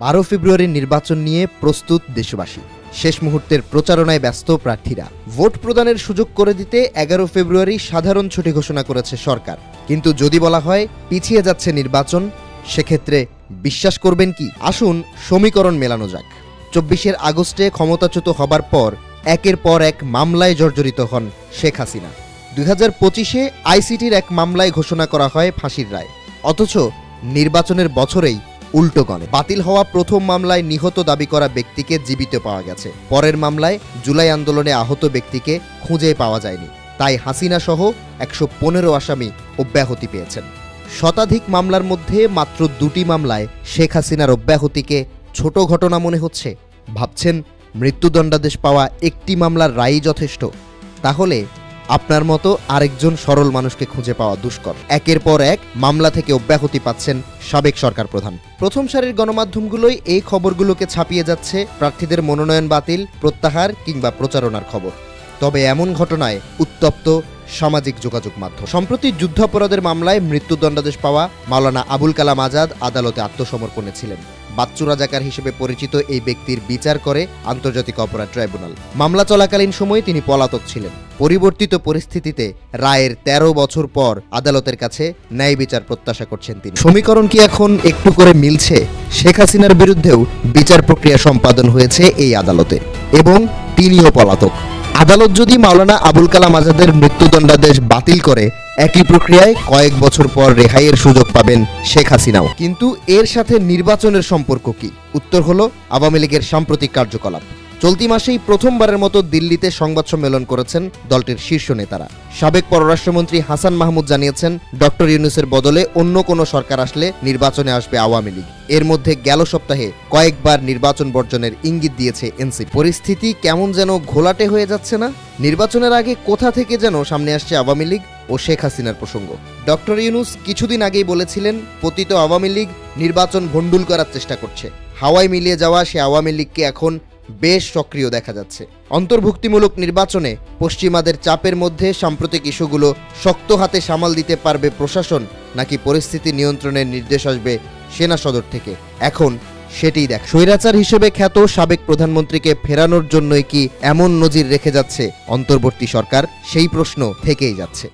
12 ফেব্রুয়ারির নির্বাচন নিয়ে প্রস্তুত দেশবাসী। শেষ মুহূর্তের প্রচারণায় ব্যস্ত প্রার্থীরা। ভোট প্রদানের সুযোগ করে দিতে 11 ফেব্রুয়ারি সাধারণ ছুটি ঘোষণা করেছে সরকার। কিন্তু যদি বলা হয় পিছিয়ে যাচ্ছে নির্বাচন, সেক্ষেত্রে বিশ্বাস করবেন কি? আসুন সমীকরণ মেলানো যাক। 24 আগস্টে ক্ষমতাচ্যুত হবার পর একের পর এক মামলায় জর্জরিত হন শেখ হাসিনা। 2025-এ আইসিটির এক মামলায় ঘোষণা করা হয় ফাঁসির রায়। অথচ নির্বাচনের বছরেই উল্টো গণে বাতিল হওয়া প্রথম মামলায় নিহত দাবি করা ব্যক্তিকে জীবিত পাওয়া গেছে। পরের মামলায় জুলাই আন্দোলনে আহত ব্যক্তিকে খুঁজে পাওয়া যায়নি। তাই হাসিনা সহ 115 আসামি অব্যাহতি পেয়েছেন। শতাধিক মামলার মধ্যে মাত্র 2টি মামলায় শেখ হাসিনার অব্যাহতিকে ছোট ঘটনা মনে হচ্ছে। ভাবছেন মৃত্যুদণ্ডাদেশ পাওয়া একটি মামলার রায়ই যথেষ্ট? তাহলে আপনার মতো আরেকজন সরল মানুষকে খুঁজে পাওয়া দুষ্কর। একের পর এক মামলা থেকে অব্যাহতি পাচ্ছেন সাবেক সরকার প্রধান। প্রথম সারির গণমাধ্যমগুলোই এই খবরগুলোকে ছাপিয়ে যাচ্ছে প্রার্থীদের মনোনয়ন বাতিল, প্রত্যাহার কিংবা প্রচারণার খবর। তবে এমন ঘটনায় উত্তপ্ত সামাজিক যোগাযোগ মাধ্যম। সম্প্রতি যুদ্ধাপরাধের মামলায় মৃত্যুদণ্ডাদেশ পাওয়া মাওলানা আবুল কালাম আজাদ আদালতে আত্মসমর্পণে ছিলেন। বাচ্চু রাজাকার হিসেবে পরিচিত এই ব্যক্তির বিচার করে আন্তর্জাতিক অপরাধ ট্রাইব্যুনাল। মামলা চলাকালীন সময়ে তিনি পলাতক ছিলেন। পরিবর্তিত পরিস্থিতিতে রায়ের 13 বছর পর আদালতের কাছে ন্যায় বিচার প্রত্যাশা করছেন তিনি। সমীকরণ কি এখন একটু করে মিলছে? শেখ হাসিনার বিরুদ্ধেও বিচার প্রক্রিয়া সম্পাদন হয়েছে এই আদালতে এবং তিনিও পলাতক। আদালত যদি মাওলানা আবুল কালাম আজাদের মৃত্যুদণ্ডাদেশ বাতিল করে, একই প্রক্রিয়ায় কয়েক বছর পর রেহাইয়ের সুযোগ পাবেন শেখ হাসিনাও। কিন্তু এর সাথে নির্বাচনের সম্পর্ক কি? উত্তর হলো আওয়ামী লীগের সাম্প্রতিক কার্যকলাপ। চলতি মাসেই প্রথমবারের মতো দিল্লিতে সংবাদ সম্মেলন করেছেন দলটির শীর্ষ নেতারা। সাবেক পররাষ্ট্রমন্ত্রী হাসান মাহমুদ জানিয়েছেন, ডক্টর ইউনূসের বদলে অন্য কোনো সরকার আসলে নির্বাচনে আসবে আওয়ামী লীগ। এর মধ্যে গেল সপ্তাহে কয়েকবার নির্বাচন বর্জনের ইঙ্গিত দিয়েছে এনসিপি। পরিস্থিতি কেমন যেন ঘোলাটে হয়ে যাচ্ছে না? নির্বাচনের আগে কোথা থেকে যেন সামনে আসছে আওয়ামী লীগ ও শেখ হাসিনার প্রসঙ্গ। ডক্টর ইউনূস কিছুদিন আগেই বলেছিলেন, পতিত আওয়ামী লীগ নির্বাচন ভণ্ডুল করার চেষ্টা করছে। হাওয়ায় মিলিয়ে যাওয়া সে আওয়ামী লীগকে এখন বেশ সক্রিয় দেখা যাচ্ছে। অন্তর্ভুক্তিমূলক নির্বাচনে পশ্চিমাদের চাপের মধ্যে সাম্প্রতিক ইস্যুগুলো শক্ত হাতে সামাল দিতে পারবে প্রশাসন, নাকি পরিস্থিতি নিয়ন্ত্রণের নির্দেশ আসবে সেনা সদর থেকে? এখন সেটিই দেখ। স্বৈরাচার হিসেবে খ্যাত সাবেক প্রধানমন্ত্রীকে ফেরানোর জন্যই কি এমন নজির রেখে যাচ্ছে অন্তর্বর্তী সরকার? সেই প্রশ্ন থেকেই যাচ্ছে।